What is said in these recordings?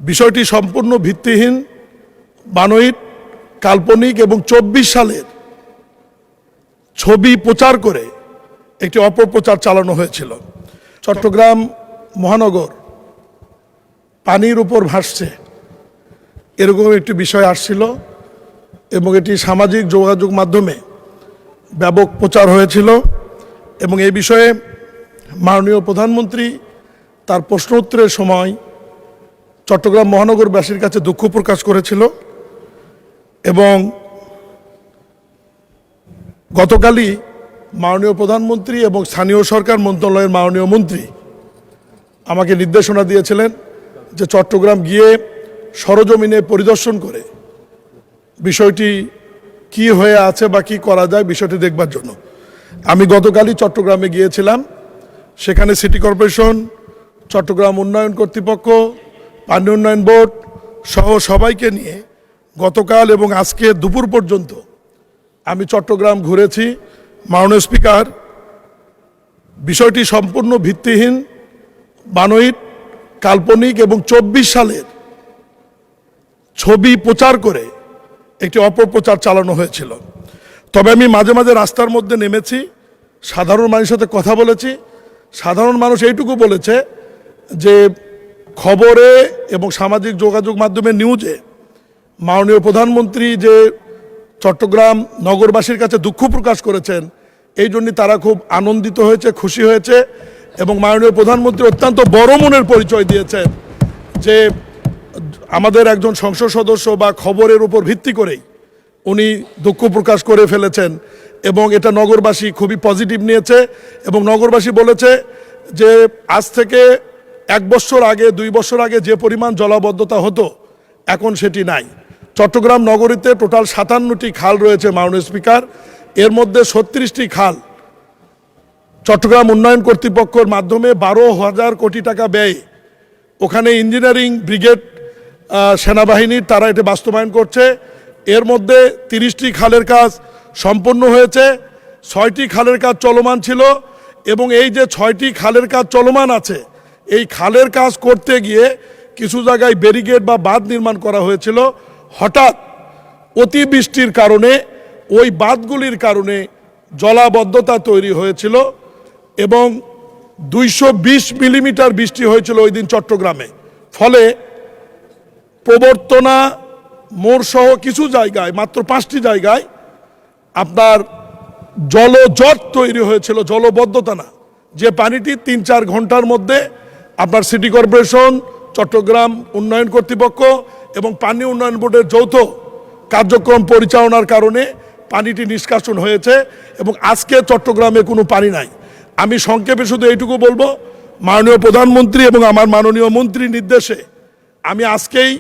বিষয়টি সম্পূর্ণ ভিত্তিহীন, বানোয়াট, কাল্পনিক এবং 24 সালের ছবি প্রচার করে একটি অপপ্রচার চালানো হয়েছিল। চট্টগ্রাম মহানগর পানির উপর ভাসছে এরকম একটি বিষয় আসছিল এবং এটি সামাজিক যোগাযোগ মাধ্যমে ব্যাপক প্রচার হয়েছিল এবং এই বিষয়ে মাননীয় প্রধানমন্ত্রী তার প্রশ্ন উত্তরের সময় চট্টগ্রাম মহানগরবাসীর কাছে দুঃখ প্রকাশ করেছিল এবং গতকালই মাননীয় প্রধানমন্ত্রী এবং স্থানীয় সরকার মন্ত্রণালয়ের মাননীয় মন্ত্রী আমাকে নির্দেশনা দিয়েছিলেন যে চট্টগ্রাম গিয়ে সরজমিনে পরিদর্শন করে বিষয়টি কি হয়ে আছে বা কি করা যায় বিষয়টি দেখবার জন্য। আমি গতকালই চট্টগ্রামে গিয়েছিলাম। সেখানে সিটি কর্পোরেশন, চট্টগ্রাম উন্নয়ন কর্তৃপক্ষ, পানি উন্নয়ন বোর্ড সহ সবাইকে নিয়ে গতকাল এবং আজকে দুপুর পর্যন্ত আমি চট্টগ্রাম ঘুরেছি। মাননীয় স্পিকার, বিষয়টি সম্পূর্ণ ভিত্তিহীন, বানোয়াট, কাল্পনিক এবং 24 সালের ছবি প্রচার করে একটি অপপ্রচার চালানো হয়েছিল। তবে আমি মাঝে মাঝে রাস্তার মধ্যে নেমেছি, সাধারণ মানুষের সাথে কথা বলেছি। সাধারণ মানুষ এইটুকু বলেছে যে খবরে এবং সামাজিক যোগাযোগ মাধ্যমে নিউজে মাননীয় প্রধানমন্ত্রী যে চট্টগ্রাম নগরবাসীর কাছে দুঃখ প্রকাশ করেছেন, এই জন্য তারা খুব আনন্দিত হয়েছে, খুশি হয়েছে এবং মাননীয় প্রধানমন্ত্রী অত্যন্ত বড় মনের পরিচয় দিয়েছেন যে আমাদের একজন সংসদ সদস্য বা খবরের উপর ভিত্তি করেই উনি দুঃখ প্রকাশ করে ফেলেছেন এবং এটা নগরবাসী খুবই পজিটিভ নিয়েছে এবং নগরবাসী বলেছে যে আজ থেকে 1 বছর আগে 2 বছর আগে যে পরিমাণ জলাবদ্ধতা হতো এখন সেটি নাই। চট্টগ্রাম নগরীতে টোটাল 57টি খাল রয়েছে মাননীয় স্পিকার। এর মধ্যে 36টি খাল চট্টগ্রাম উন্নয়ন কর্তৃপক্ষের মাধ্যমে 12,000 কোটি টাকা ব্যয়, ওখানে ইঞ্জিনিয়ারিং ব্রিগেড সেনাবাহিনীর তারা এটা বাস্তবায়ন করছে। এর মধ্যে 30টি খালের কাজ সম্পন্ন হয়েছে, 6টি খালের কাজ চলমান ছিল এবং এই যে 6টি খালের কাজ চলমান আছে, এই খালের কাজ করতে গিয়ে কিছু জায়গায় ব্যারিকেড বা বাঁধ নির্মাণ করা হয়েছিল। হঠাৎ অতিবৃষ্টির কারণে ওই বাঁধগুলির কারণে জলাবদ্ধতা তৈরি হয়েছিল এবং 220 মিলিমিটার বৃষ্টি হয়েছিল ওই দিন চট্টগ্রামে। ফলে প্রবর্তনা মোড় সহ কিছু জায়গায়, মাত্র 5টি জায়গায় আপনার জলজট তৈরি হয়েছিল, জলবদ্ধতা না, যে পানিটি 3-4 ঘন্টার মধ্যে আপনার সিটি কর্পোরেশন, চট্টগ্রাম উন্নয়ন কর্তৃপক্ষ এবং পানি উন্নয়ন বোর্ডের যৌথ কার্যক্রম পরিচালনার কারণে পানিটি নিষ্কাশন হয়েছে এবং আজকে চট্টগ্রামে কোনো পানি নাই। আমি সংক্ষেপে শুধু এইটুকু বলবো, মাননীয় প্রধানমন্ত্রী এবং আমার মাননীয় মন্ত্রীর নির্দেশে আমি আজকেই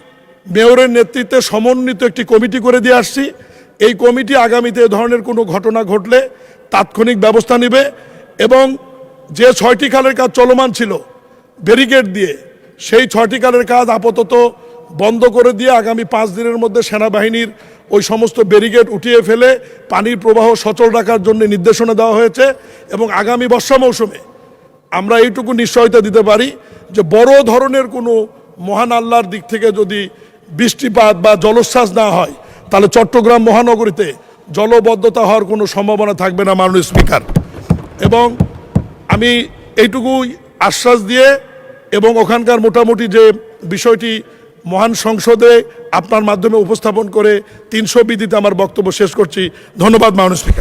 মেয়রের নেতৃত্বে সমন্বিত একটি কমিটি করে দিয়ে আসছি। এই কমিটি আগামীতে এ ধরনের কোনো ঘটনা ঘটলে তাৎক্ষণিক ব্যবস্থা নেবে এবং যে 6টি খালের কাজ চলমান ছিল ব্যারিকেড দিয়ে, সেই 6টি খালের কাজ আপাতত বন্ধ করে দিয়ে আগামী 5 দিনের মধ্যে সেনাবাহিনীর ওই সমস্ত ব্যারিকেড উঠিয়ে ফেলে পানির প্রবাহ সচল রাখার জন্য নির্দেশনা দেওয়া হয়েছে এবং আগামী বর্ষা মৌসুমে আমরা এইটুকু নিশ্চয়তা দিতে পারি যে বড় ধরনের কোনো মহান আল্লাহর দিক থেকে যদি বৃষ্টিপাত বা জলোচ্ছ্বাস না হয় তাহলে চট্টগ্রাম মহানগরীতে জলবদ্ধতা হওয়ার কোনো সম্ভাবনা থাকবে না মাননীয় স্পিকার। এবং আমি এইটুকুই আশ্বাস দিয়ে এবং ওখানকার মোটামুটি যে বিষয়টি মহান সংসদে আপনার মাধ্যমে উপস্থাপন করে 300 বিধিতে আমার বক্তব্য শেষ করছি। ধন্যবাদ মাননীয় স্পিকার।